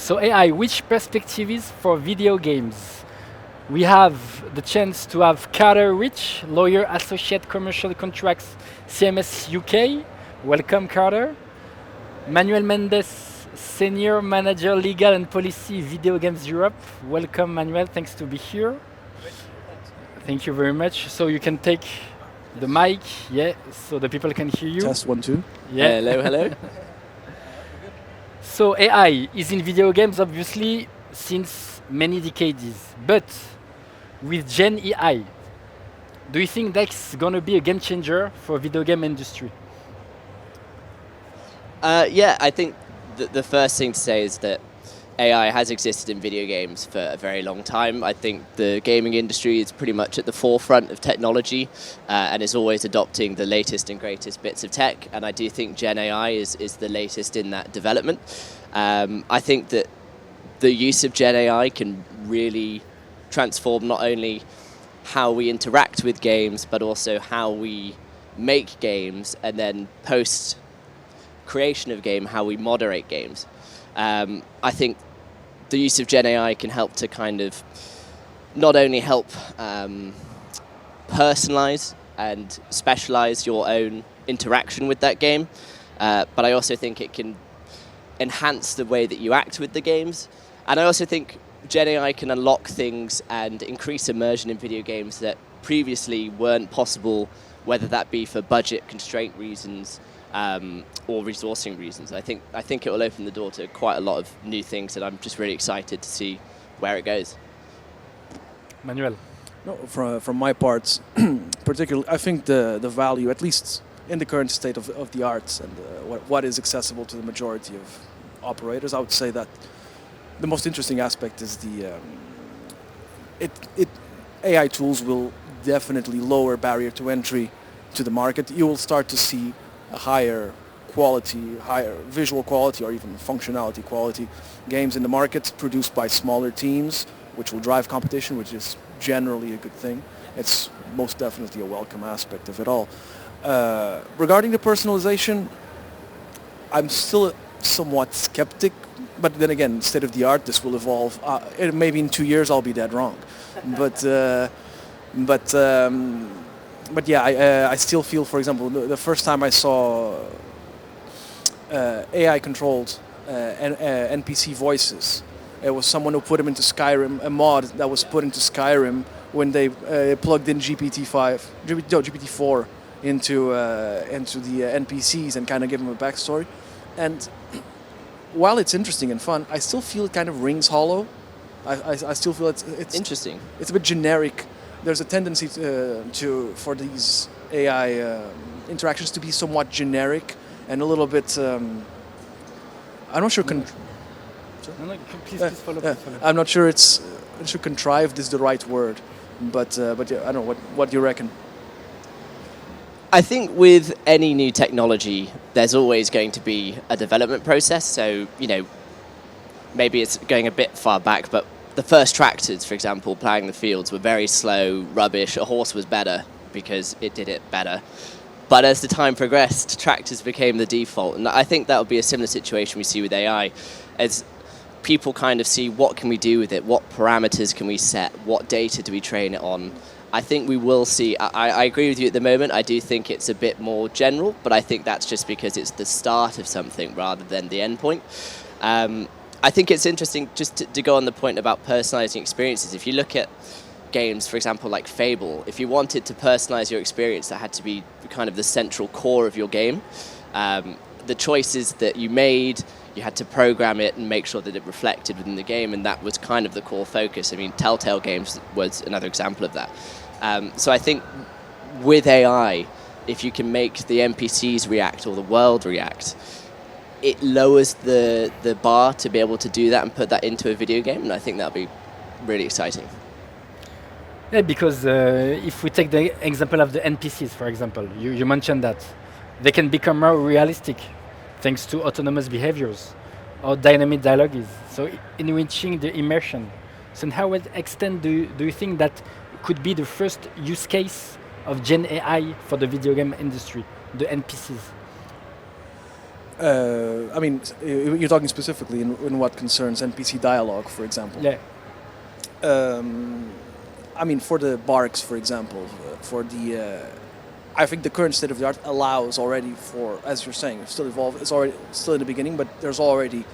So AI, which perspective is for video games? We have the chance to have Carter Rich, lawyer associate commercial contracts, CMS UK. Welcome, Carter. Manuel Mendes, senior manager legal and policy, Video Games Europe. Welcome, Manuel. Thanks to be here. Thank you very much. So you can take the mic, yeah, so the people can hear you. Test 1, 2. Yeah. Hello, hello. So AI is in video games obviously since many decades, but with Gen AI, do you think that's going to be a game changer for video game industry? Yeah, I think the first thing to say is that AI has existed in video games for a very long time. I think the gaming industry is pretty much at the forefront of technology and is always adopting the latest and greatest bits of tech. And I do think Gen AI is the latest in that development. I think that the use of Gen AI can really transform not only how we interact with games, but also how we make games, and then post creation of game, how we moderate games. I think the use of Gen AI can help to kind of not only help personalize and specialize your own interaction with that game, but I also think it can enhance the way that you act with the games. And I also think Gen AI can unlock things and increase immersion in video games that previously weren't possible, whether that be for budget constraint reasons or resourcing reasons. I think it will open the door to quite a lot of new things, and I'm just really excited to see where it goes. Manuel. No, from my part, particularly, I think the value, at least in the current state of the arts and what is accessible to the majority of operators, I would say that the most interesting aspect is AI tools will definitely lower barrier to entry to the market. You will start to see a higher quality, higher visual quality, or even functionality quality games in the market produced by smaller teams, which will drive competition, which is generally a good thing. It's most definitely a welcome aspect of it all. Regarding the personalization, I'm still somewhat skeptic, but then again, state of the art, this will evolve. Maybe in 2 years I'll be dead wrong, but yeah, I still feel, for example, the first time I saw AI-controlled NPC voices, it was someone who put them into Skyrim, a mod that was put into Skyrim when they plugged in GPT-4 into the NPCs and kind of gave them a backstory. And while it's interesting and fun, I still feel it kind of rings hollow. I still feel it's Interesting. It's a bit generic. There's a tendency for these AI interactions to be somewhat generic and a little bit. I'm not sure. Please follow. Please follow. I'm not sure it's. I should contrived is the right word, but yeah, I don't know. What do you reckon? I think with any new technology, there's always going to be a development process. So, maybe it's going a bit far back, but the first tractors, for example, ploughing the fields were very slow, rubbish. A horse was better because it did it better. But as the time progressed, tractors became the default. And I think that will be a similar situation we see with AI, as people kind of see what can we do with it, what parameters can we set, what data do we train it on. I think we will see, I agree with you at the moment, I do think it's a bit more general, but I think that's just because it's the start of something rather than the end point. I think it's interesting just to go on the point about personalizing experiences. If you look at games, for example, like Fable, if you wanted to personalize your experience, that had to be kind of the central core of your game. The choices that you made, you had to program it and make sure that it reflected within the game, and that was kind of the core focus. I mean, Telltale Games was another example of that. So I think with AI, if you can make the NPCs react or the world react, it lowers the bar to be able to do that and put that into a video game, and I think that'll be really exciting. Yeah, because if we take the example of the NPCs, for example, you mentioned that they can become more realistic thanks to autonomous behaviors or dynamic dialogue is. So enriching the immersion. So in how extent do you think that could be the first use case of Gen AI for the video game industry, the NPCs? I mean, you're talking specifically in what concerns NPC dialogue, for example. Yeah. I mean, for the barks, for example, for the, I think the current state of the art allows already for, as you're saying, it's still evolved. It's already still in the beginning, but there's already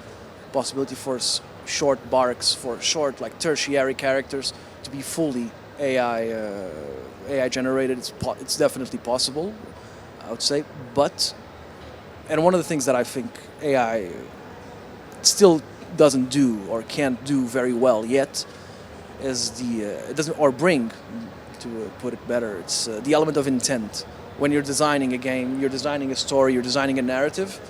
possibility for short barks, for short like tertiary characters to be fully AI generated. It's definitely possible, I would say. But, and one of the things that I think AI still doesn't do or can't do very well yet is it doesn't, or bring, to put it better, it's the element of intent. When you're designing a game, you're designing a story, you're designing a narrative,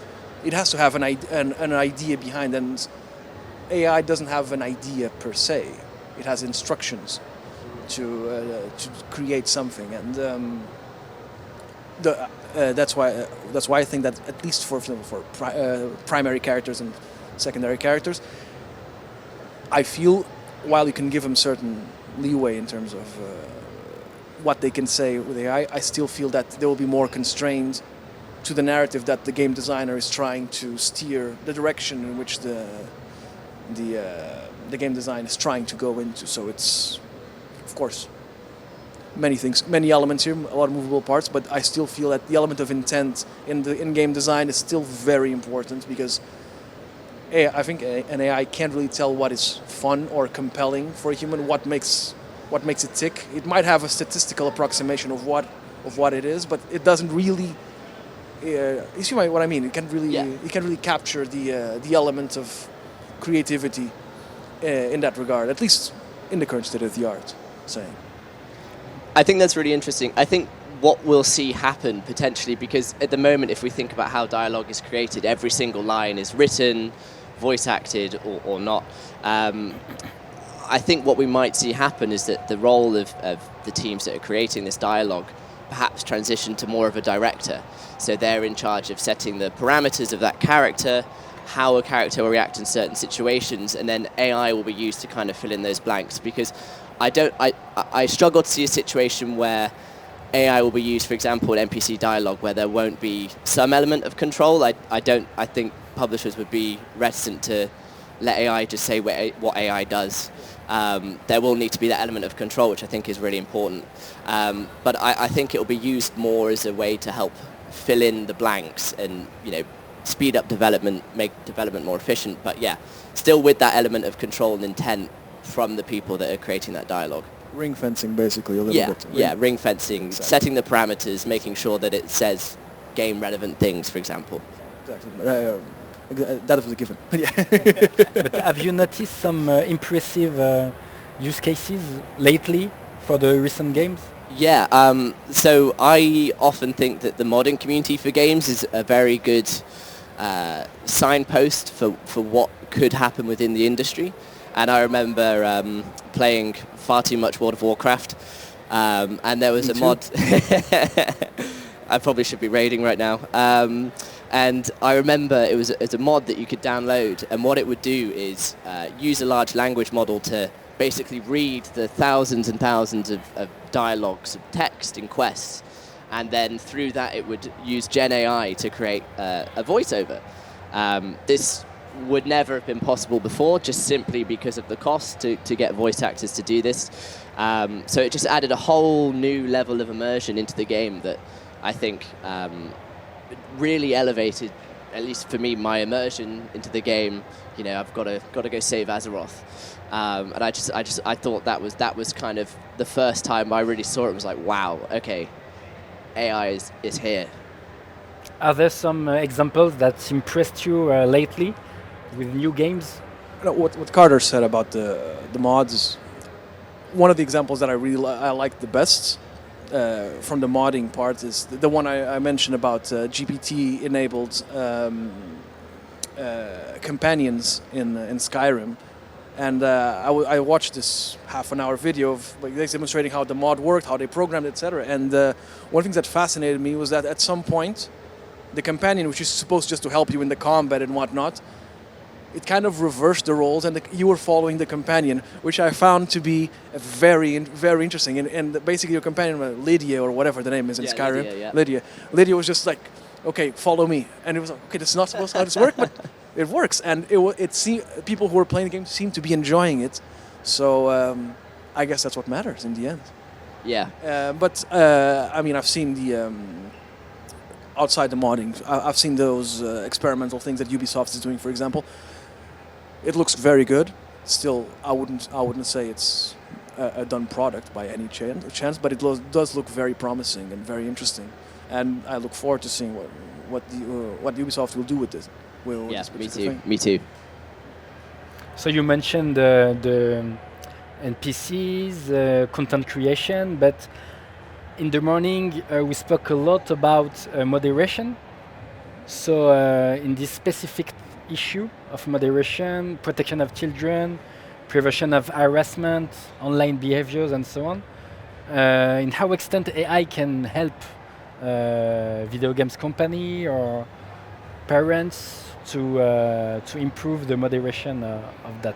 it has to have an idea behind, and AI doesn't have an idea per se. It has instructions to create something, and that's why I think that at least for primary characters and secondary characters, I feel while you can give them certain leeway in terms of what they can say with AI, I still feel that they will be more constrained to the narrative that the game designer is trying to steer, the direction in which the game design is trying to go into. So it's, of course, many things, many elements here, a lot of movable parts, but I still feel that the element of intent in the in-game design is still very important, because I think an AI can't really tell what is fun or compelling for a human, what makes it tick. It might have a statistical approximation of what it is, but it doesn't really. You see what I mean? It can't really capture the element of creativity in that regard, at least in the current state of the art. Saying. I think that's really interesting. I think what we'll see happen potentially, because at the moment, if we think about how dialogue is created, every single line is written, voice acted, or not. I think what we might see happen is that the role of the teams that are creating this dialogue perhaps transition to more of a director. So they're in charge of setting the parameters of that character, how a character will react in certain situations, and then AI will be used to kind of fill in those blanks. Because I struggle to see a situation where AI will be used, for example, in NPC dialogue, where there won't be some element of control. I think publishers would be reticent to let AI just say what AI does. There will need to be that element of control, which I think is really important. But I think it will be used more as a way to help fill in the blanks and, speed up development, make development more efficient. But yeah, still with that element of control and intent from the people that are creating that dialogue. Ring fencing, basically, a little bit. Ring fencing, exactly. Setting the parameters, making sure that it says game-relevant things, for example. Exactly. That was a given. But have you noticed some impressive use cases lately for the recent games? Yeah, so I often think that the modding community for games is a very good signpost for what could happen within the industry. And I remember playing far too much World of Warcraft, and there was a mod. I probably should be raiding right now. And I remember it was a mod that you could download, and what it would do is use a large language model to basically read the thousands and thousands of dialogues of text in quests, and then through that it would use Gen AI to create a voiceover. This would never have been possible before, just simply because of the cost to get voice actors to do this. So it just added a whole new level of immersion into the game that I think really elevated, at least for me, my immersion into the game. I've got to go save Azeroth, and I thought that was kind of the first time I really saw it. It was like, wow, okay, AI is here. Are there some examples that impressed you lately with new games? What Carter said about the mods, one of the examples that I like the best from the modding part is the one I mentioned about GPT-enabled companions in Skyrim. And I watched this half-an-hour video of demonstrating how the mod worked, how they programmed, etc. And one of the things that fascinated me was that at some point, the companion, which is supposed just to help you in the combat and whatnot, it kind of reversed the roles, and you were following the companion, which I found to be very interesting. And basically, your companion, Lydia or whatever the name is in Skyrim, Lydia, yeah. Lydia was just like okay, follow me. And it was like, okay, this is not supposed to how this works, but it works. And people who were playing the game seem to be enjoying it. So I guess that's what matters in the end. Yeah. But I mean, I've seen the outside the modding. I've seen those experimental things that Ubisoft is doing, for example. It looks very good. Still, I wouldn't say it's a done product by any chance, but it does look very promising and very interesting. And I look forward to seeing what Ubisoft will do with this. Yeah, me too. Me too. So you mentioned the NPCs, content creation, but in the morning we spoke a lot about moderation. So in this specific issue of moderation, protection of children, prevention of harassment, online behaviors, and so on, in how extent AI can help video games company or parents to improve the moderation of that.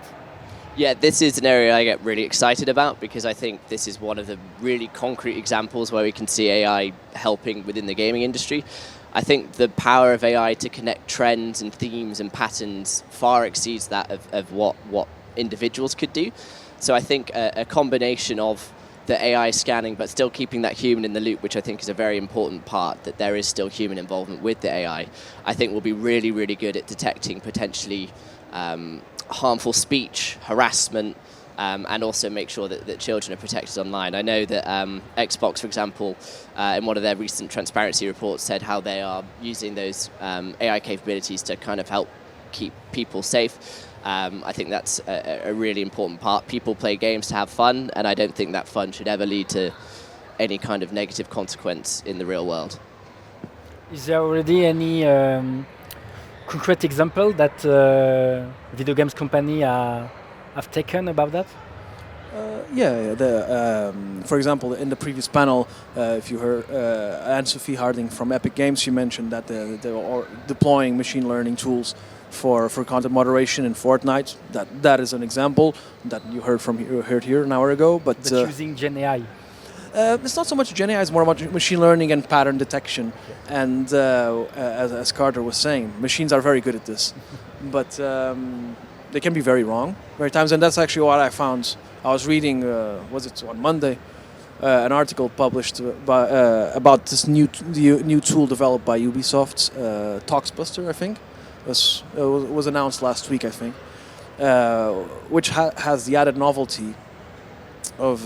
Yeah, this is an area I get really excited about because I think this is one of the really concrete examples where we can see AI helping within the gaming industry. I think the power of AI to connect trends and themes and patterns far exceeds that of what individuals could do. So I think a combination of the AI scanning but still keeping that human in the loop, which I think is a very important part, that there is still human involvement with the AI, I think will be really, really good at detecting potentially harmful speech, harassment, and also make sure that children are protected online. I know that Xbox, for example, in one of their recent transparency reports said how they are using those AI capabilities to kind of help keep people safe. I think that's a really important part. People play games to have fun, and I don't think that fun should ever lead to any kind of negative consequence in the real world. Is there already any concrete example that video games company have taken about that? For example, in the previous panel, if you heard Anne-Sophie Harding from Epic Games, she mentioned that they were deploying machine learning tools for content moderation in Fortnite. That is an example that you heard here an hour ago. But using Gen AI. It's not so much Gen AI; it's more about machine learning and pattern detection. Okay. And as Carter was saying, machines are very good at this, but they can be very wrong many times. And that's actually what I found. I was reading, on Monday, an article published about this new tool developed by Ubisoft, Talksbuster, I think. Was announced last week, I think, which has the added novelty of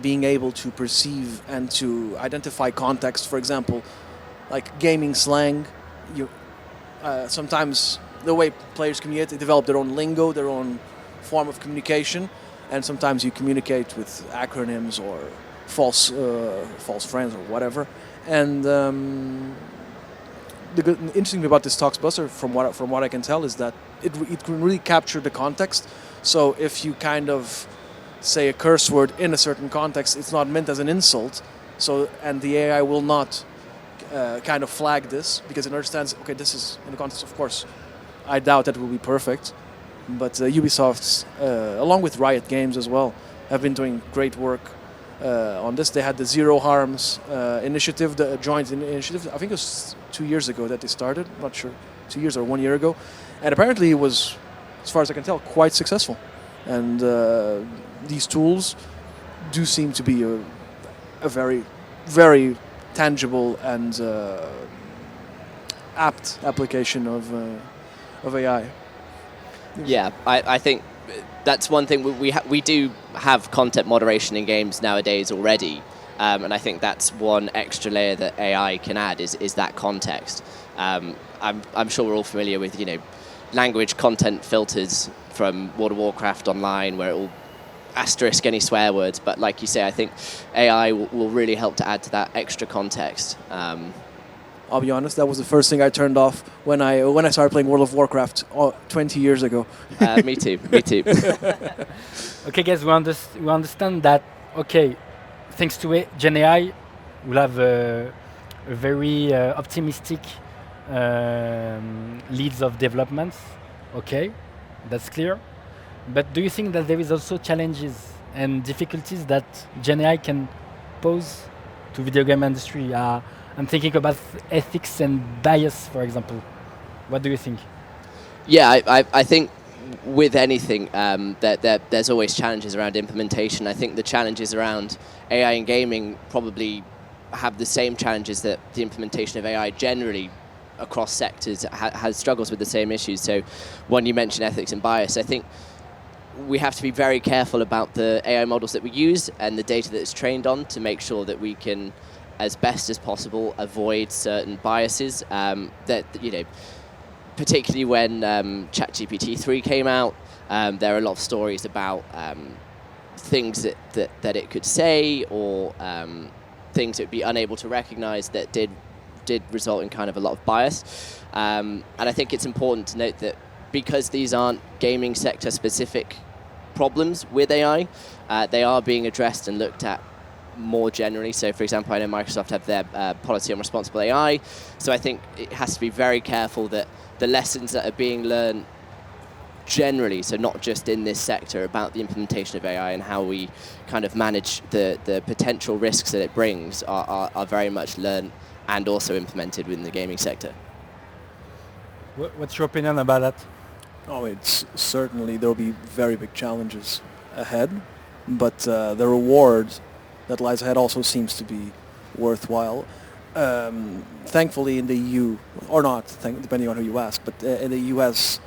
being able to perceive and to identify context. For example, like gaming slang. Sometimes the way players communicate, they develop their own lingo, their own form of communication, and sometimes you communicate with acronyms or false friends or whatever. And the interesting thing about this Talksbuster, from what I can tell, is that it can really capture the context. So if you kind of say a curse word in a certain context, it's not meant as an insult. And the AI will not kind of flag this because it understands. Okay, this is in the context. Of course, I doubt that will be perfect, but Ubisoft, along with Riot Games as well, have been doing great work on this. They had the Zero Harms initiative, the joint initiative. I think it was 2 years ago that they started. I'm not sure, 2 years or 1 year ago, and apparently it was, as far as I can tell, quite successful. And these tools do seem to be a very, very tangible and apt application of AI. Yeah, I think that's one thing we do have content moderation in games nowadays already, and I think that's one extra layer that AI can add is that context. I'm sure we're all familiar with language content filters from World of Warcraft Online, where it will asterisk any swear words. But like you say, I think AI will really help to add to that extra context. I'll be honest, that was the first thing I turned off when I started playing World of Warcraft 20 years ago. Me too. Okay, guys, we understand that. Okay, thanks to Gen AI, we'll have a very optimistic leads of developments. Okay, that's clear. But do you think that there is also challenges and difficulties that Gen AI can pose to video game industry? I'm thinking about ethics and bias, for example. What do you think? Yeah, I think with anything, there's always challenges around implementation. I think the challenges around AI in gaming probably have the same challenges that the implementation of AI generally across sectors has struggles with the same issues. So when you mention ethics and bias, I think we have to be very careful about the AI models that we use and the data that it's trained on to make sure that we can, as best as possible, avoid certain biases that, particularly when ChatGPT 3 came out, there are a lot of stories about things that it could say or things it would be unable to recognize that did result in kind of a lot of bias. And I think it's important to note that because these aren't gaming sector specific problems with AI, they are being addressed and looked at more generally. So for example, I know Microsoft have their policy on responsible AI. So I think it has to be very careful that the lessons that are being learned generally, so not just in this sector, about the implementation of AI and how we kind of manage the potential risks that it brings are very much learned and also implemented within the gaming sector. What's your opinion about that? Oh, it's certainly there will be very big challenges ahead, but the reward that lies ahead also seems to be worthwhile. Thankfully, in the EU, or not, depending on who you ask, but in the US,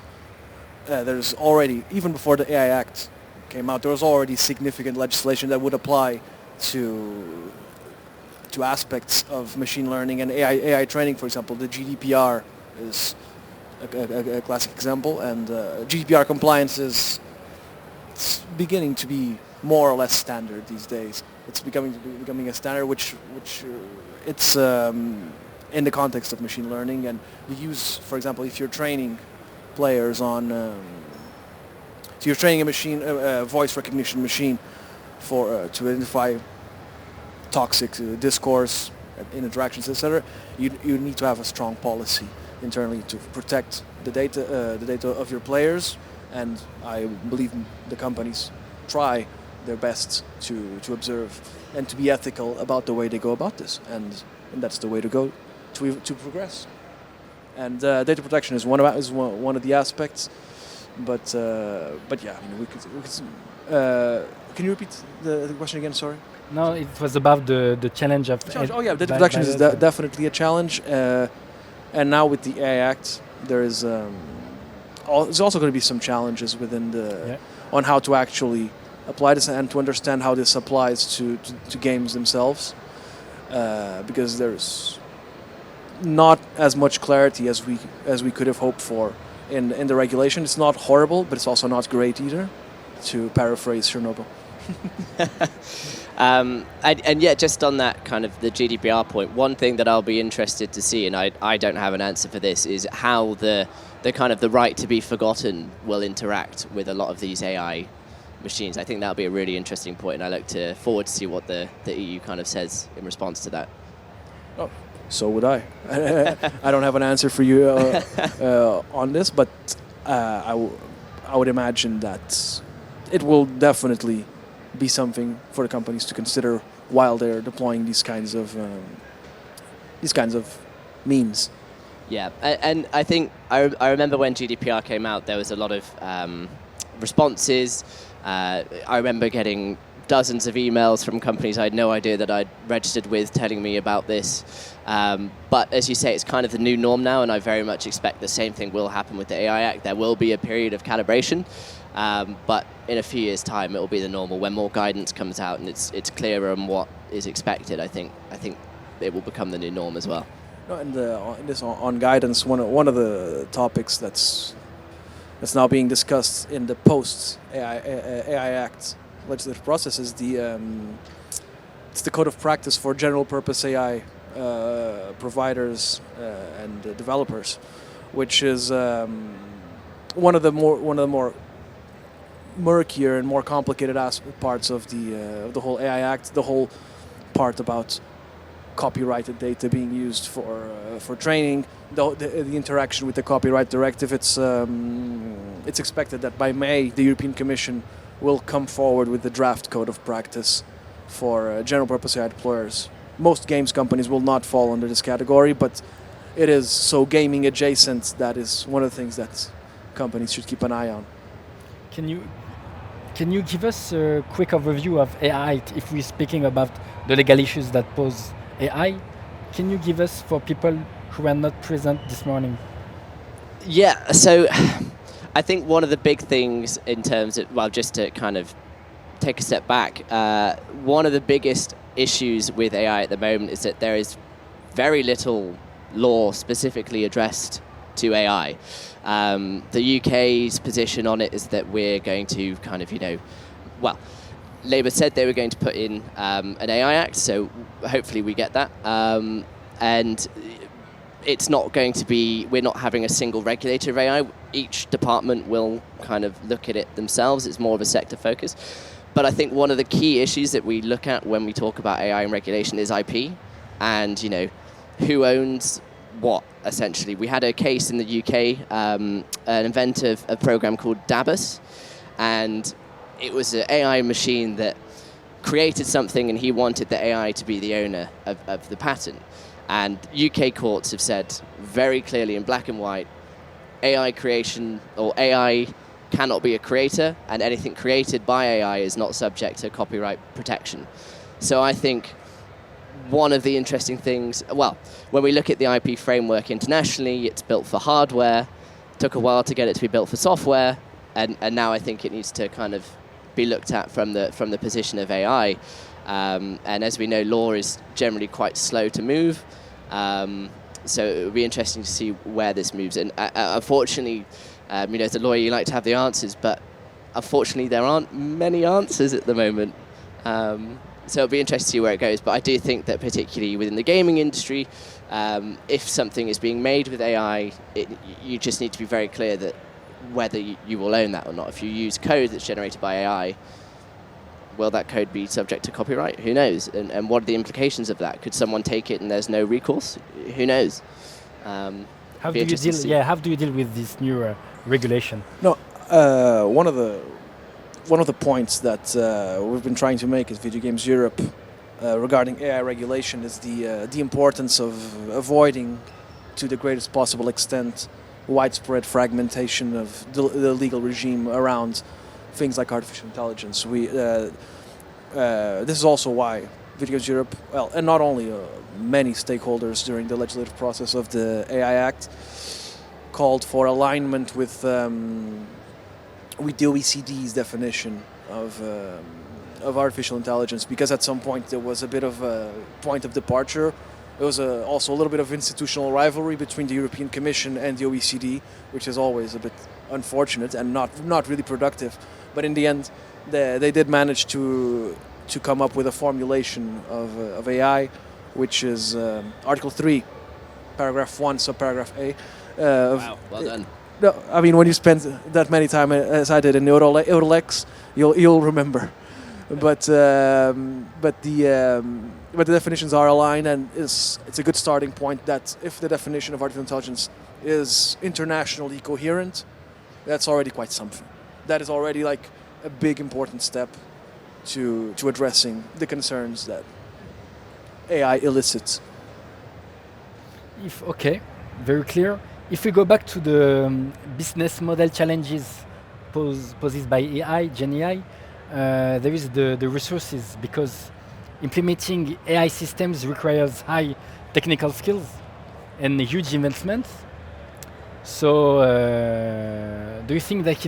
there's already, even before the AI Act came out, there was already significant legislation that would apply to aspects of machine learning and AI training. For example, the GDPR is a classic example, and GDPR compliance is beginning to be more or less standard these days. It's becoming a standard which it's in the context of machine learning, and the use, for example, if you're training players on, so you're training a machine, a voice recognition machine to identify toxic discourse, interactions, etc. You need to have a strong policy internally to protect the data of your players, and I believe the companies try their best to observe and to be ethical about the way they go about this, and that's the way to go to progress. And data protection is one of the aspects, but yeah, I mean, we could. Can you repeat the question again? Sorry. No, it was about the challenge of. Oh yeah, data protection is definitely a challenge, and now with the AI Act, there's also going to be some challenges within on how to actually apply this and to understand how this applies to games themselves, because there's not as much clarity as we could have hoped for in the regulation. It's not horrible, but it's also not great either, to paraphrase Chernobyl. And yet, just on that kind of the GDPR point, one thing that I'll be interested to see, and I don't have an answer for this, is how the kind of the right to be forgotten will interact with a lot of these AI machines. I think that'll be a really interesting point, and I look forward to see what the EU kind of says in response to that. Oh, so would I. I don't have an answer for you on this, but I would imagine that it will definitely be something for the companies to consider while they're deploying these kinds of means. Yeah, and I think I remember when GDPR came out, there was a lot of responses. I remember getting dozens of emails from companies I had no idea that I'd registered with telling me about this. But as you say, it's kind of the new norm now, and I very much expect the same thing will happen with the AI Act. There will be a period of calibration, but in a few years' time, it will be the normal. When more guidance comes out and it's clearer on what is expected, I think it will become the new norm as well. No, and on guidance, one of the topics that's now being discussed in the post AI Act legislative process is it's the code of practice for general purpose AI providers and developers, which is one of the more murkier and more complicated parts of the whole AI Act. The whole part about copyrighted data being used for training, the interaction with the copyright directive. It's expected that by May the European Commission will come forward with the draft code of practice for general purpose AI deployers most games companies will not fall under this category, but it is so gaming adjacent that is one of the things that companies should keep an eye on. Can you can you give us a quick overview of AI if we're speaking about the legal issues that pose AI? Can you give us for people who were not present this morning? Yeah, so I think one of the big things in terms of, well, just to kind of take a step back, one of the biggest issues with AI at the moment is that there is very little law specifically addressed to AI. The UK's position on it is that we're going to kind of, well, Labour said they were going to put in an AI Act, so hopefully we get that. And it's not going to be, we're not having a single regulator of AI. Each department will kind of look at it themselves. It's more of a sector focus. But I think one of the key issues that we look at when we talk about AI and regulation is IP and, who owns what, essentially. We had a case in the UK, an inventor of a program called Dabus, and it was an AI machine that created something and he wanted the AI to be the owner of the patent. And UK courts have said very clearly in black and white, AI creation or AI cannot be a creator, and anything created by AI is not subject to copyright protection. So I think one of the interesting things, well, when we look at the IP framework internationally, it's built for hardware, took a while to get it to be built for software, and now I think it needs to kind of be looked at from the position of AI. And as we know, law is generally quite slow to move. So it would be interesting to see where this moves. And unfortunately, as a lawyer, you like to have the answers, but unfortunately, there aren't many answers at the moment. So it'll be interesting to see where it goes. But I do think that particularly within the gaming industry, if something is being made with AI, you just need to be very clear that whether you will own that or not. If you use code that's generated by AI, will that code be subject to copyright? Who knows? And what are the implications of that? Could someone take it and there's no recourse? Who knows? How do you deal? Yeah, how do you deal with this new regulation? No, one of the points that we've been trying to make at Video Games Europe regarding AI regulation is the importance of avoiding, to the greatest possible extent, widespread fragmentation of the legal regime around things like artificial intelligence. This is also why Video Games Europe, well, and not only many stakeholders during the legislative process of the AI Act, called for alignment with the OECD's definition of artificial intelligence, because at some point there was a bit of a point of departure. There was also a little bit of institutional rivalry between the European Commission and the OECD, which is always a bit unfortunate and not really productive. But in the end, they did manage to come up with a formulation of AI, which is Article 3, Paragraph 1, Subparagraph A. Wow, well done. No, I mean, when you spend that many time as I did in Eurolex, you'll remember. But the definitions are aligned, and it's a good starting point that if the definition of artificial intelligence is internationally coherent, that's already quite something. That is already like a big important step to addressing the concerns that AI elicits. Okay, very clear. If we go back to the business model challenges posed by AI, Gen AI, there is the resources, because implementing AI systems requires high technical skills and huge investments. So, do you think that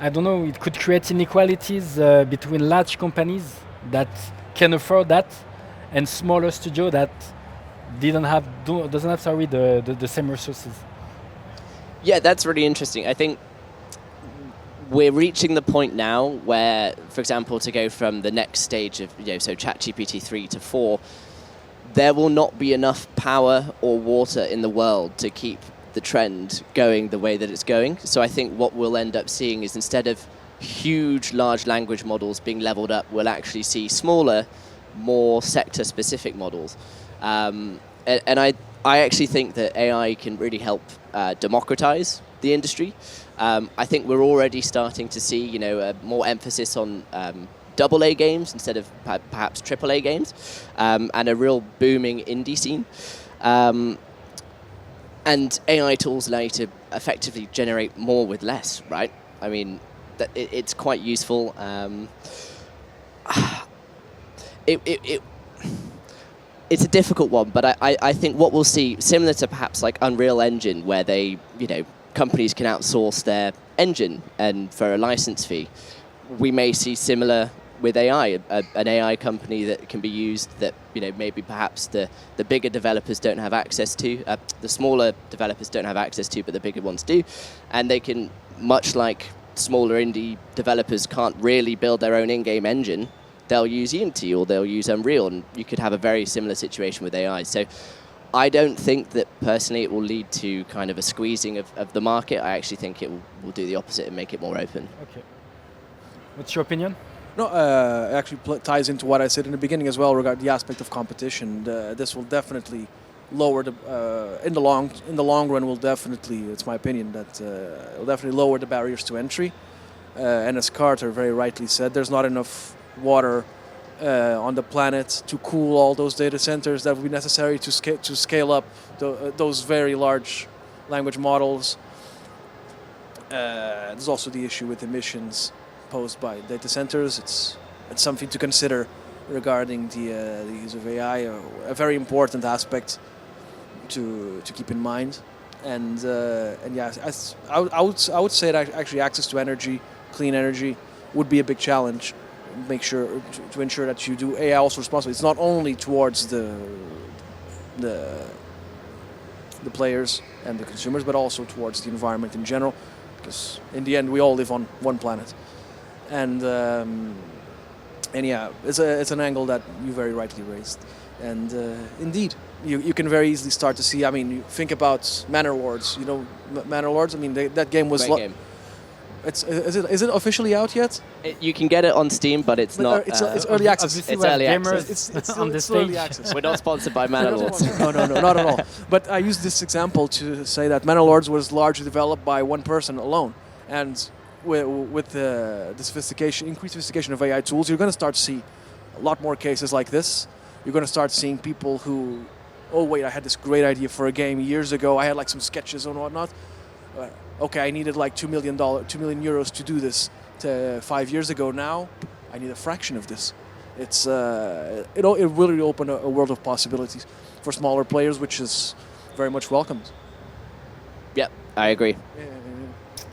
it could create inequalities between large companies that can afford that and smaller studio that doesn't have the same resources? Yeah, that's really interesting. I think we're reaching the point now where, for example, to go from the next stage of, so ChatGPT 3 to 4, there will not be enough power or water in the world to keep the trend going the way that it's going. So I think what we'll end up seeing is, instead of huge, large language models being leveled up, we'll actually see smaller, more sector-specific models. And I actually think that AI can really help democratize the industry. I think we're already starting to see, a more emphasis on AA games instead of perhaps AAA games, and a real booming indie scene. And AI tools allow you to effectively generate more with less, right? I mean, it's quite useful. It's a difficult one, but I think what we'll see, similar to perhaps like Unreal Engine, where companies can outsource their engine and for a license fee, we may see similar with AI, an AI company that can be used that maybe perhaps the bigger developers don't have access to, the smaller developers don't have access to, but the bigger ones do, and they can, much like smaller indie developers can't really build their own in-game engine, they'll use Unity or they'll use Unreal, and you could have a very similar situation with AI. So I don't think that personally it will lead to kind of a squeezing of the market. I actually think it will do the opposite and make it more open. Okay. What's your opinion? No, it actually ties into what I said in the beginning as well regarding the aspect of competition. This will definitely lower in the long run. Will definitely, it's my opinion that it will definitely lower the barriers to entry. And as Carter very rightly said, there's not enough water on the planet to cool all those data centers that would be necessary to scale up those very large language models. There's also the issue with emissions posed by data centers. It's something to consider regarding the use of AI, a very important aspect to keep in mind. And yeah, I would say that actually access to energy, clean energy, would be a big challenge. Make sure to ensure that you do AI also responsibly. It's not only towards the players and the consumers, but also towards the environment in general, because in the end we all live on one planet. And yeah, it's an angle that you very rightly raised. And indeed, you can very easily start to see. I mean, you think about Manor Lords. Manor Lords. I mean, that game was. Great game. Is it officially out yet? You can get it on Steam, but it's not. It's early access. It's early access. It's on the still early stage. access. We're not sponsored by Manor Lords. No, not at all. But I use this example to say that Manor Lords was largely developed by one person alone, and with the increased sophistication of AI tools, you're going to start to see a lot more cases like this. You're going to start seeing people who, oh wait, I had this great idea for a game years ago. I had like some sketches and whatnot. Okay, I needed like €2 million to do this 5 years ago. Now, I need a fraction of this. It really opened a world of possibilities for smaller players, which is very much welcomed. Yep, I agree.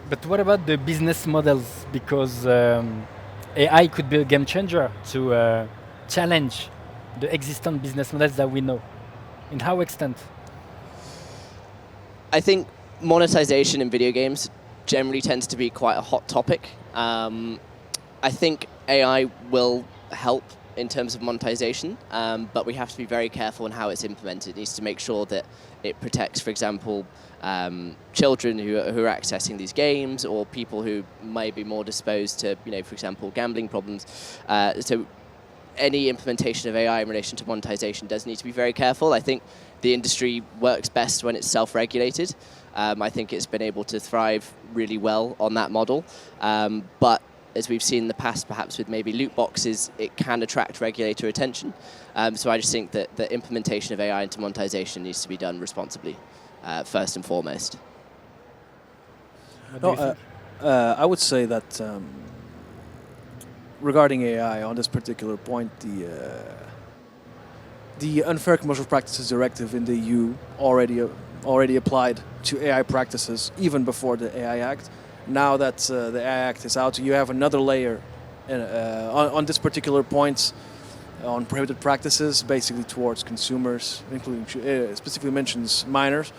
But what about the business models? Because AI could be a game changer to challenge the existing business models that we know. In how extent? I think monetization in video games generally tends to be quite a hot topic. I think AI will help in terms of monetization, but we have to be very careful in how it's implemented. It needs to make sure that it protects, for example, children who are accessing these games, or people who may be more disposed to, for example, gambling problems. So any implementation of AI in relation to monetization does need to be very careful. I think the industry works best when it's self-regulated. I think it's been able to thrive really well on that model. But as we've seen in the past, perhaps with maybe loot boxes, it can attract regulator attention. So I just think that the implementation of AI into monetization needs to be done responsibly, first and foremost. I would say that regarding AI on this particular point, the Unfair Commercial Practices Directive in the EU already applied to AI practices even before the AI Act. Now that the AI Act is out, you have another layer on this particular point on prohibited practices, basically towards consumers, including specifically mentions minors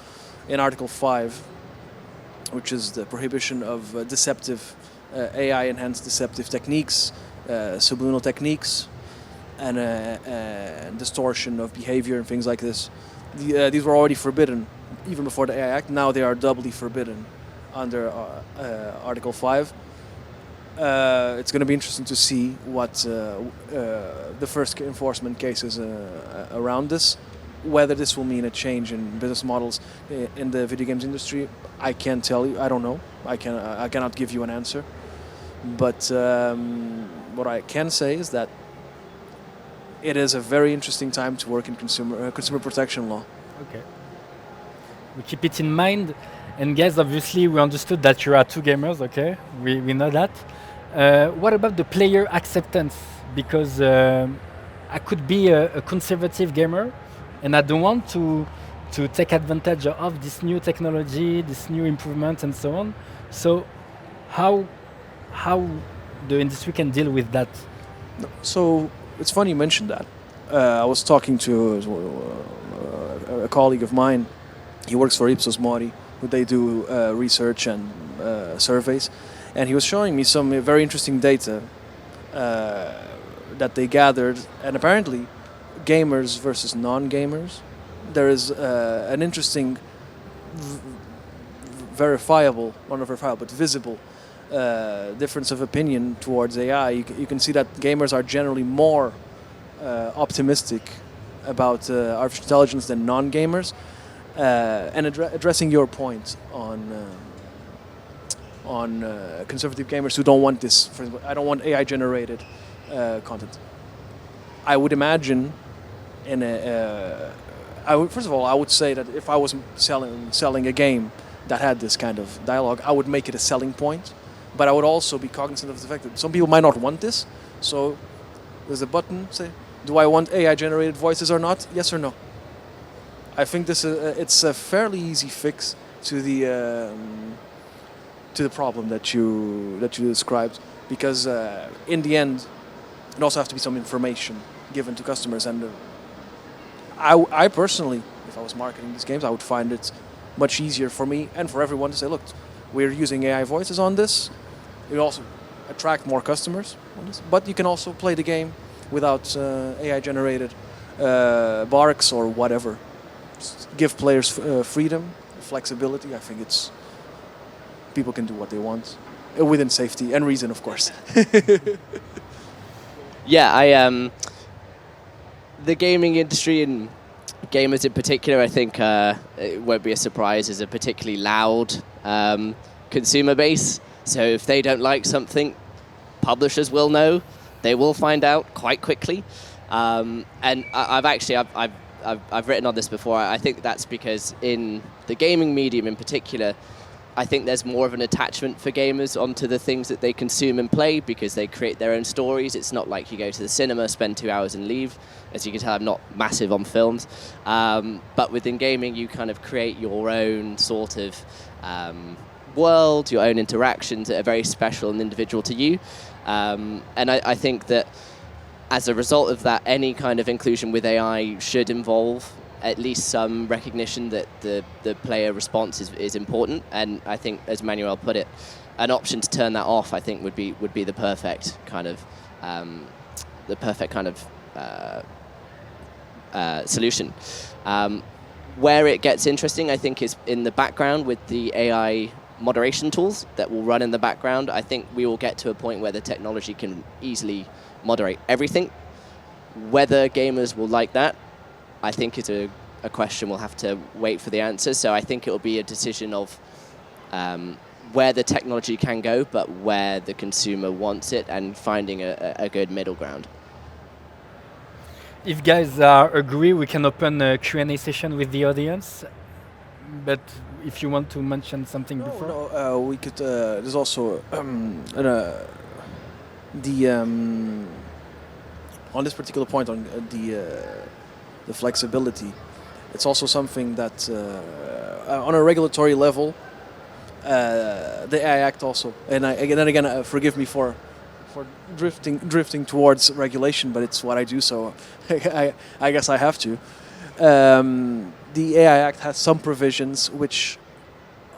in Article 5, which is the prohibition of deceptive AI-enhanced deceptive techniques, subliminal techniques, and distortion of behavior and things like this. These were already forbidden even before the AI Act. Now they are doubly forbidden under Article 5. It's going to be interesting to see what the first enforcement cases around this, whether this will mean a change in business models in the video games industry. I can't tell you. I don't know. I cannot give you an answer. But what I can say is that it is a very interesting time to work in consumer protection law. Okay. We keep it in mind. And guys, obviously, we understood that you are two gamers. Okay, we know that. What about the player acceptance? Because I could be a conservative gamer, and I don't want to take advantage of this new technology, this new improvements, and so on. So, how how the industry can deal with that? So it's funny you mentioned that. I was talking to a colleague of mine. He works for Ipsos Mori, who they do research and surveys, and he was showing me some very interesting data that they gathered, and apparently, gamers versus non-gamers, there is an interesting, verifiable, not verifiable, but visible difference of opinion towards AI. You can see that gamers are generally more optimistic about artificial intelligence than non-gamers. And addressing your point on conservative gamers who don't want this, for example, I don't want AI-generated content. I would imagine, first of all, I would say that if I was selling a game that had this kind of dialogue, I would make it a selling point. But I would also be cognizant of the fact that some people might not want this. So there's a button, say, do I want AI-generated voices or not? Yes or no. I think it's a fairly easy fix to the problem that you described, because in the end, it also has to be some information given to customers. And I personally, if I was marketing these games, I would find it much easier for me and for everyone to say, look, we're using AI voices on this. It also attract more customers on this, but you can also play the game without AI-generated barks or whatever. Just give players freedom, flexibility. I think people can do what they want within safety and reason, of course. Yeah, the gaming industry and gamers in particular, I think it won't be a surprise, is a particularly loud consumer base. So if they don't like something, publishers will know. They will find out quite quickly. And I've written on this before. I think that's because in the gaming medium in particular, I think there's more of an attachment for gamers onto the things that they consume and play, because they create their own stories. It's not like you go to the cinema, spend 2 hours and leave. As you can tell, I'm not massive on films. But within gaming, you kind of create your own sort of world, your own interactions that are very special and individual to you. And I think that as a result of that, any kind of inclusion with AI should involve at least some recognition that the player response is important. And I think, as Manuel put it, an option to turn that off, I think, would be the perfect kind of solution. Where it gets interesting, I think, is in the background with the AI moderation tools that will run in the background. I think we will get to a point where the technology can easily moderate everything. Whether gamers will like that, I think, is a question we'll have to wait for the answer. So I think it will be a decision of where the technology can go, but where the consumer wants it, and finding a good middle ground. If guys agree, we can open a Q&A session with the audience. But if you want to mention something before. No, we could. There's also on this particular point on the flexibility. It's also something that on a regulatory level, the AI Act also, and again, forgive me for drifting towards regulation, but it's what I do, so I guess I have to. The AI Act has some provisions which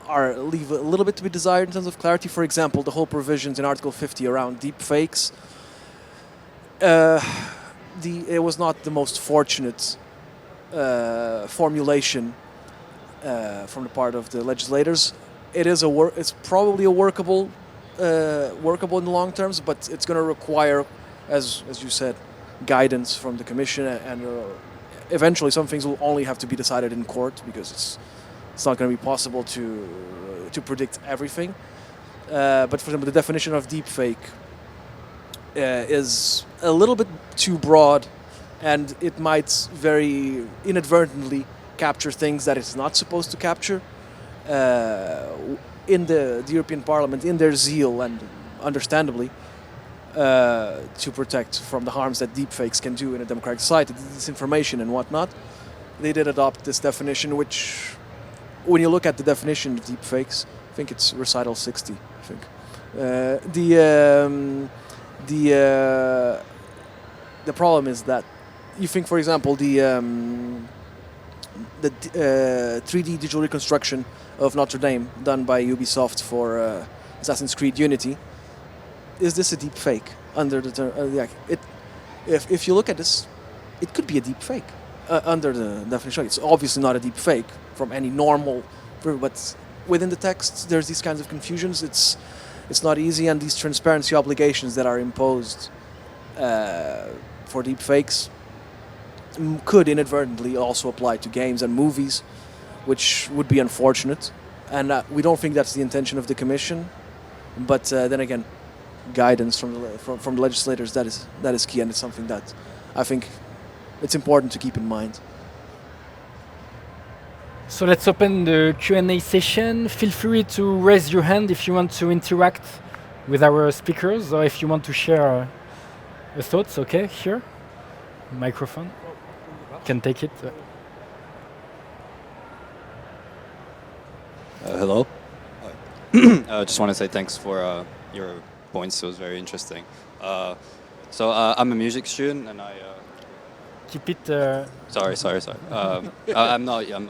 leave a little bit to be desired in terms of clarity. For example, the whole provisions in Article 50 around deep fakes. It was not the most fortunate formulation from the part of the legislators. It's probably a workable in the long terms, but it's going to require, as you said, guidance from the Commission, and eventually some things will only have to be decided in court, because it's not going to be possible to predict everything. But for example, the definition of deepfake is a little bit too broad, and it might very inadvertently capture things that it's not supposed to capture. In the European Parliament, in their zeal and understandably to protect from the harms that deepfakes can do in a democratic society, disinformation and whatnot, they did adopt this definition, which, when you look at the definition of deepfakes, I think it's recital 60. I think the problem is that you think, for example, the 3D digital reconstruction of Notre Dame done by Ubisoft for Assassin's Creed Unity. Is this a deep fake? Under the term, if you look at this, it could be a deep fake under the definition. It's obviously not a deep fake from any normal, but within the text, there's these kinds of confusions. It's not easy, and these transparency obligations that are imposed for deep fakes could inadvertently also apply to games and movies, which would be unfortunate. And we don't think that's the intention of the Commission. But then again, guidance from the legislators, that is key, and it's something that I think it's important to keep in mind. So let's open the Q&A session. Feel free to raise your hand if you want to interact with our speakers, or if you want to share your thoughts. Okay, here, microphone. Can take it. Hello. I just want to say thanks for your points. It was very interesting. So I'm a music student, and I. Keep it. Sorry. I'm not you,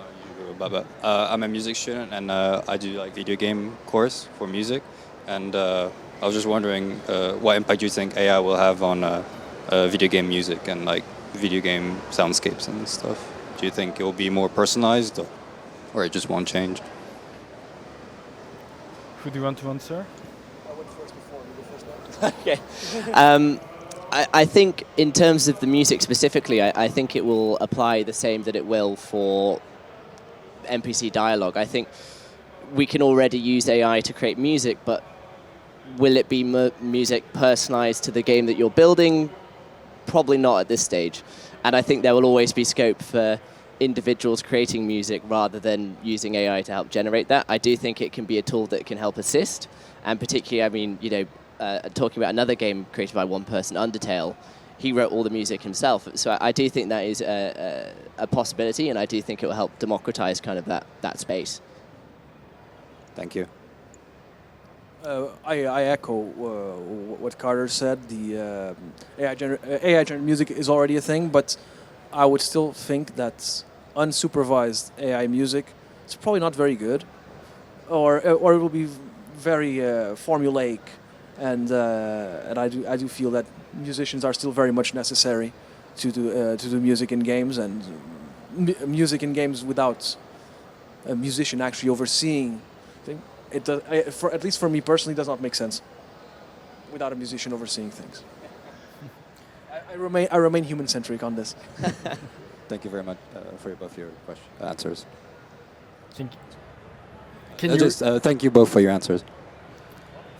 but I'm a music student, and I do like video game course for music, and I was just wondering what impact do you think AI will have on video game music and like video game soundscapes and stuff? Do you think it will be more personalized, or it just won't change? Who do you want to answer? I went first before. You go first Okay. now. I think in terms of the music specifically, I think it will apply the same that it will for NPC dialogue. I think we can already use AI to create music, but will it be music personalized to the game that you're building? Probably not at this stage. And I think there will always be scope for individuals creating music rather than using AI to help generate that. I do think it can be a tool that can help assist. And particularly, I mean, talking about another game created by one person, Undertale, he wrote all the music himself. So I do think that is a possibility, and I do think it will help democratize kind of that space. Thank you. I echo what Carter said. The AI generated music is already a thing, but I would still think that unsupervised AI music is probably not very good, or it will be very formulaic, and I do feel that musicians are still very much necessary to do music in games, and music in games without a musician actually overseeing things. It does, at least for me personally, does not make sense without a musician overseeing things. I remain human-centric on this. Thank you very much for both your answers. Thank you. Thank you both for your answers.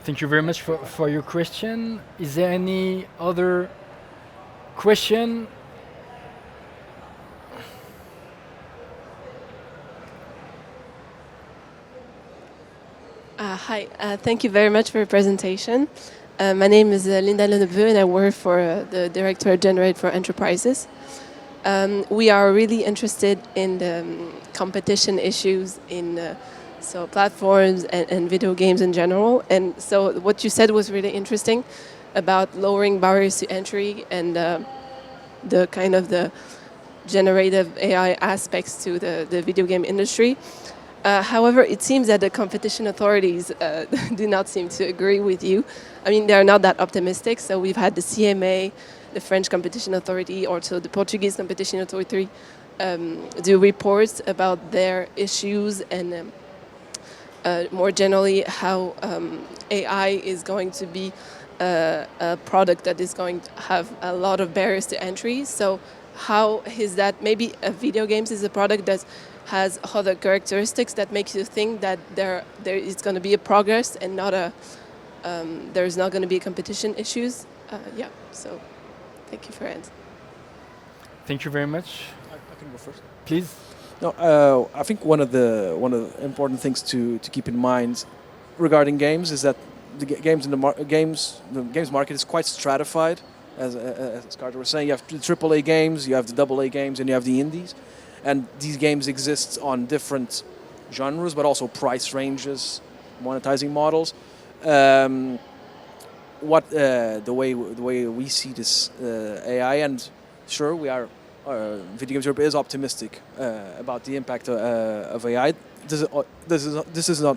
Thank you very much for your question. Is there any other question? Hi, thank you very much for your presentation. My name is Linda Leneveu, and I work for the Director General for Enterprises. We are really interested in the competition issues in so platforms and video games in general. And so what you said was really interesting about lowering barriers to entry and the kind of the generative AI aspects to the video game industry. However, it seems that the competition authorities do not seem to agree with you. I mean, they're not that optimistic. So we've had the CMA, the French Competition Authority, also the Portuguese Competition Authority do reports about their issues and more generally how AI is going to be a product that is going to have a lot of barriers to entry. So how is that, maybe video games is a product that has other characteristics that makes you think that there is going to be a progress and not a there's not going to be competition issues. Yeah. So, thank you for it. Thank you very much. I can go first. Please. No, I think one of the important things to keep in mind regarding games is that the games market is quite stratified. As Carter was saying, you have the AAA games, you have the AA games, and you have the indies, and these games exist on different genres, but also price ranges, monetizing models. The way we see this AI, and sure, we are. Video Games Europe is optimistic about the impact of AI. This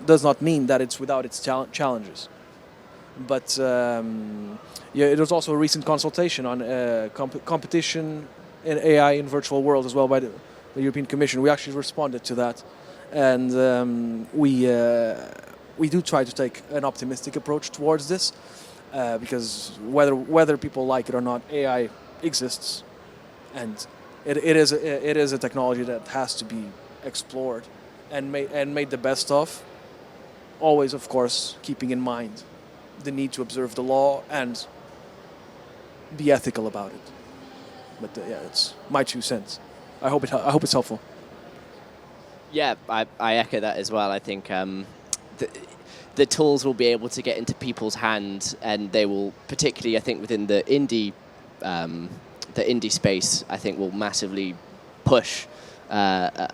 does not mean that it's without its challenges. But yeah, it was also a recent consultation on competition in AI in virtual worlds as well by the European Commission. We actually responded to that, and we do try to take an optimistic approach towards this because whether people like it or not, AI exists, and it is a technology that has to be explored and made the best of. Always, of course, keeping in mind the need to observe the law and be ethical about it. But yeah, it's my 2 cents. I hope it's helpful. Yeah, I echo that as well. I think the tools will be able to get into people's hands, and they will, particularly, I think, within the indie space, I think will massively push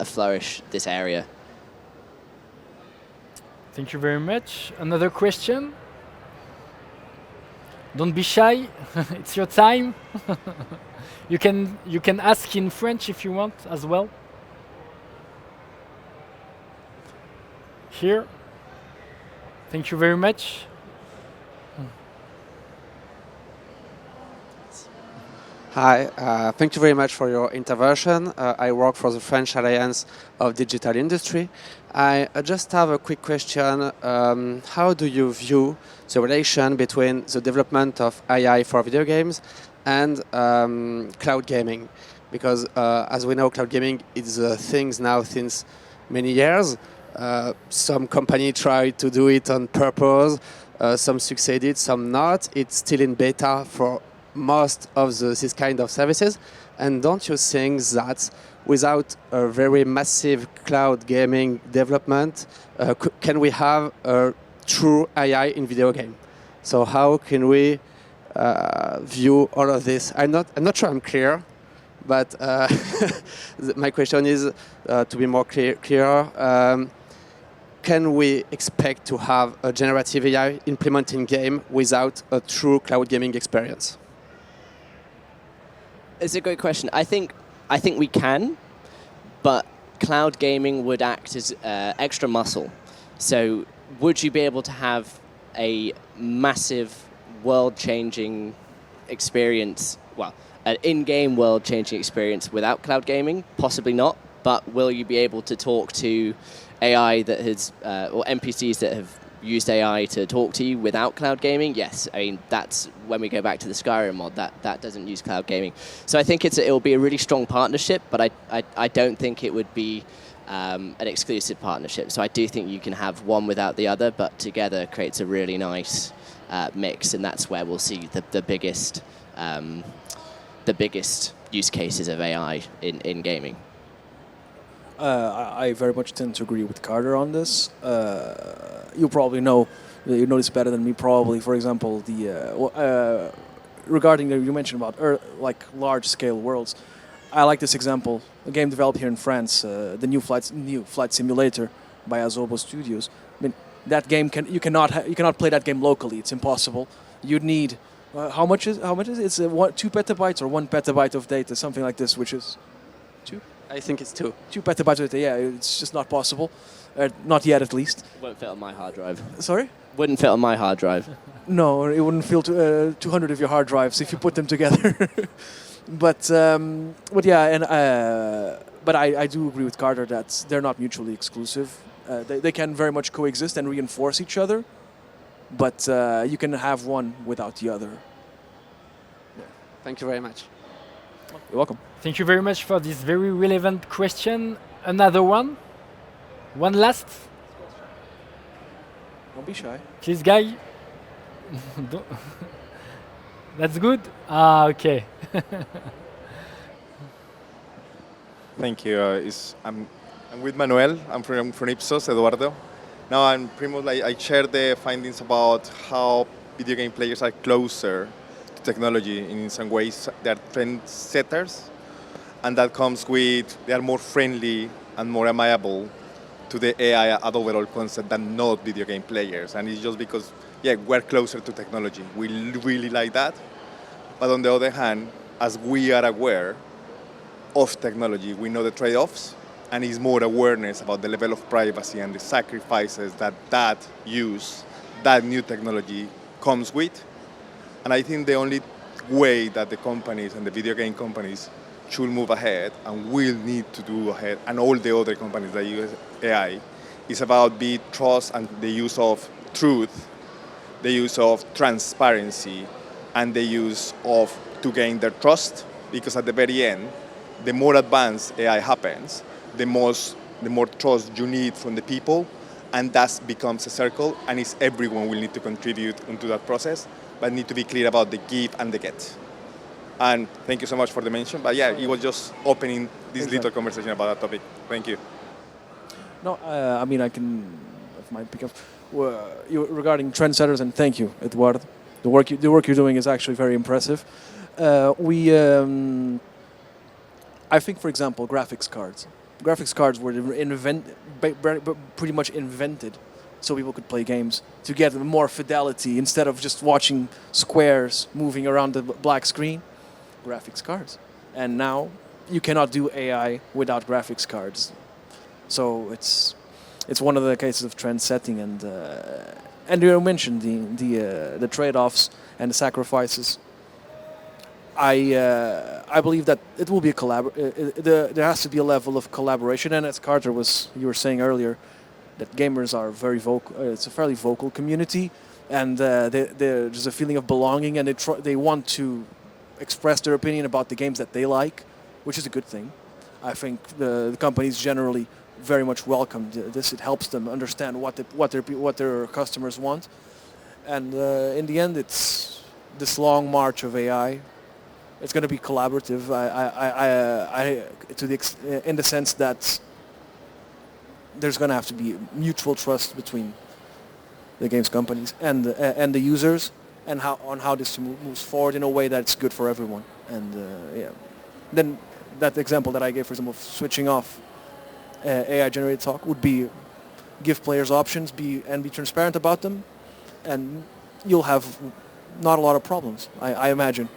flourish this area. Thank you very much. Another question? Don't be shy. It's your time. You can ask in French if you want as well. Here. Thank you very much. Hi, thank you very much for your intervention. I work for the French Alliance of Digital Industry. I just have a quick question. How do you view the relation between the development of AI for video games and cloud gaming? Because as we know, cloud gaming is a thing now since many years. Some company tried to do it on purpose. Some succeeded, some not. It's still in beta for most of this kind of services. And don't you think that without a very massive cloud gaming development, can we have a true AI in video game? So how can we view all of this? I'm not sure I'm clear, but my question is to be more clear. Can we expect to have a generative AI implementing game without a true cloud gaming experience? It's a great question. I think we can, but cloud gaming would act as extra muscle. So would you be able to have a massive world-changing experience, well, an in-game world-changing experience without cloud gaming? Possibly not, but will you be able to talk to AI that has, or NPCs that have used AI to talk to you without cloud gaming? Yes. I mean, that's when we go back to the Skyrim mod, that doesn't use cloud gaming. So I think it will be a really strong partnership, but I don't think it would be an exclusive partnership. So I do think you can have one without the other, but together creates a really nice mix, and that's where we'll see the biggest use cases of AI in gaming. I very much tend to agree with Carter on this. You probably know this better than me. Probably, for example, regarding you mentioned about like large-scale worlds. I like this example. A game developed here in France, the new flight simulator by Azobo Studios. I mean, that game you cannot play that game locally. It's impossible. You'd need how much is it? It's 2 petabytes or 1 petabyte of data, something like this, which is 2. I think it's 2. 2 petabytes of data. Yeah, it's just not possible. Not yet, at least. Won't fit on my hard drive. Sorry? Wouldn't fit on my hard drive. No, it wouldn't fill 200 of your hard drives if you put them together. But yeah, and but I do agree with Carter that they're not mutually exclusive. They can very much coexist and reinforce each other, but you can have one without the other. Yeah. Thank you very much. You're welcome. Thank you very much for this very relevant question. Another one? One last? Don't be shy. Please, guy. Don't- That's good? Ah, okay. Thank you. I'm with Manuel. I'm from Ipsos, Eduardo. Now I'm pretty much like I share the findings about how video game players are closer to technology in some ways. They're trendsetters, and that comes with they are more friendly and more amiable to the AI at overall concept than not video game players. And it's just because we're closer to technology. We really like that. But on the other hand, as we are aware of technology, we know the trade-offs, and it's more awareness about the level of privacy and the sacrifices that use, that new technology comes with. And I think the only way that the companies and the video game companies should move ahead and will need to do ahead, and all the other companies that use AI, is about the trust and the use of truth, the use of transparency, and the use of to gain their trust. Because at the very end, the more advanced AI happens, the more trust you need from the people, and that becomes a circle, and it's everyone will need to contribute into that process, but need to be clear about the give and the get. And thank you so much for the mention, but it was just opening this little conversation about that topic. Thank you. No, I mean, I can, if my pick up, regarding trendsetters, and thank you, Eduardo. The work you're doing is actually very impressive. I think, for example, graphics cards. Graphics cards were pretty much invented so people could play games to get more fidelity instead of just watching squares moving around the black screen. Graphics cards. And now you cannot do AI without graphics cards. So it's one of the cases of trend setting, and you mentioned the trade-offs and the sacrifices. I believe that it will be there has to be a level of collaboration, and as Carter you were saying earlier, that gamers are very vocal. It's a fairly vocal community, and there's a feeling of belonging, and they want to express their opinion about the games that they like, which is a good thing. I think the companies generally very much welcome this. It helps them understand what their customers want, and in the end, it's this long march of AI. It's going to be collaborative. In the sense that there's going to have to be mutual trust between the games companies and the users, and how this moves forward in a way that's good for everyone. And then that example that I gave, for example, of switching off AI generated talk would be give players options, be transparent about them, and you'll have not a lot of problems, I imagine.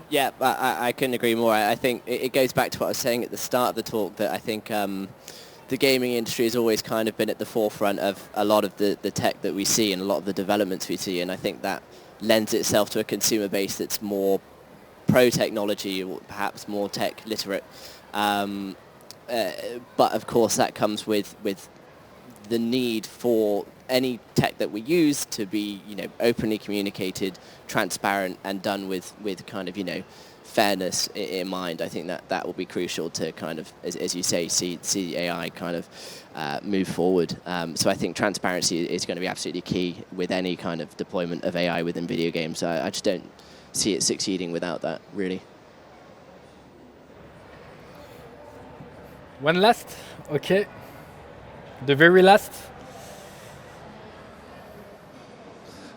Yeah, I couldn't agree more. I think it goes back to what I was saying at the start of the talk, that I think the gaming industry has always kind of been at the forefront of a lot of the tech that we see and a lot of the developments we see, and I think that lends itself to a consumer base that's more pro-technology, or perhaps more tech literate. But of course that comes with the need for any tech that we use to be, openly communicated, transparent, and done with kind of, fairness in mind. I think that will be crucial to kind of, as you say, see AI kind of move forward. So I think transparency is going to be absolutely key with any kind of deployment of AI within video games. I just don't see it succeeding without that, really. One last? Okay. The very last?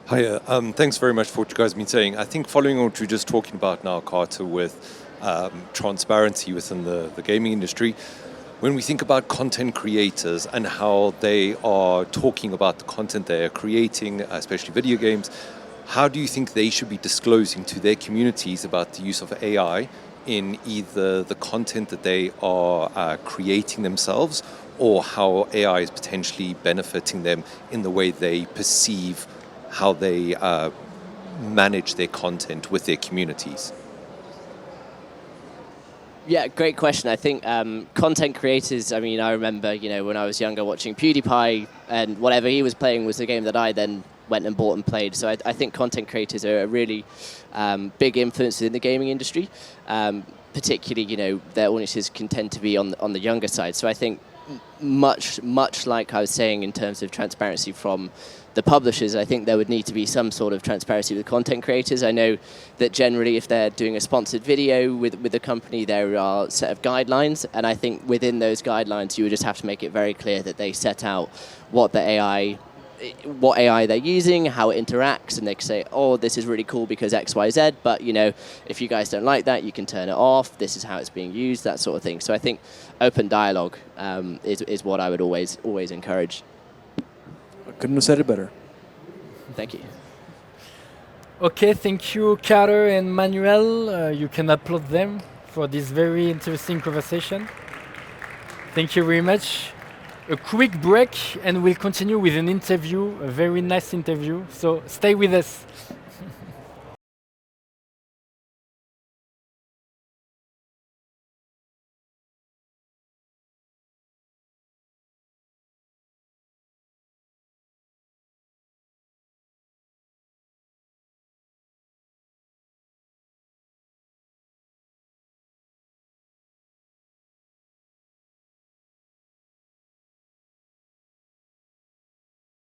Hi, thanks very much for what you guys have been saying. I think following on what you're just talking about now, Carter, with transparency within the gaming industry, when we think about content creators and how they are talking about the content they are creating, especially video games, how do you think they should be disclosing to their communities about the use of AI in either the content that they are creating themselves, or how AI is potentially benefiting them in the way they perceive how they manage their content with their communities? Yeah, great question. I think content creators, I remember, when I was younger watching PewDiePie, and whatever he was playing was the game that I then went and bought and played. So I think content creators are a really big influence in the gaming industry. particularly, their audiences can tend to be on the younger side. So I think much like I was saying in terms of transparency from the publishers, I think there would need to be some sort of transparency with content creators. I know that generally if they're doing a sponsored video with a company, there are a set of guidelines, and I think within those guidelines you would just have to make it very clear that they set out what AI they're using, how it interacts, and they can say, oh, this is really cool because X, Y, Z, but if you guys don't like that, you can turn it off. This is how it's being used, that sort of thing. So I think open dialogue is what I would always encourage. I couldn't have said it better. Thank you. Okay, thank you, Carter and Manuel. You can applaud them for this very interesting conversation. Thank you very much. A quick break and we'll continue with an interview, a very nice interview. So stay with us.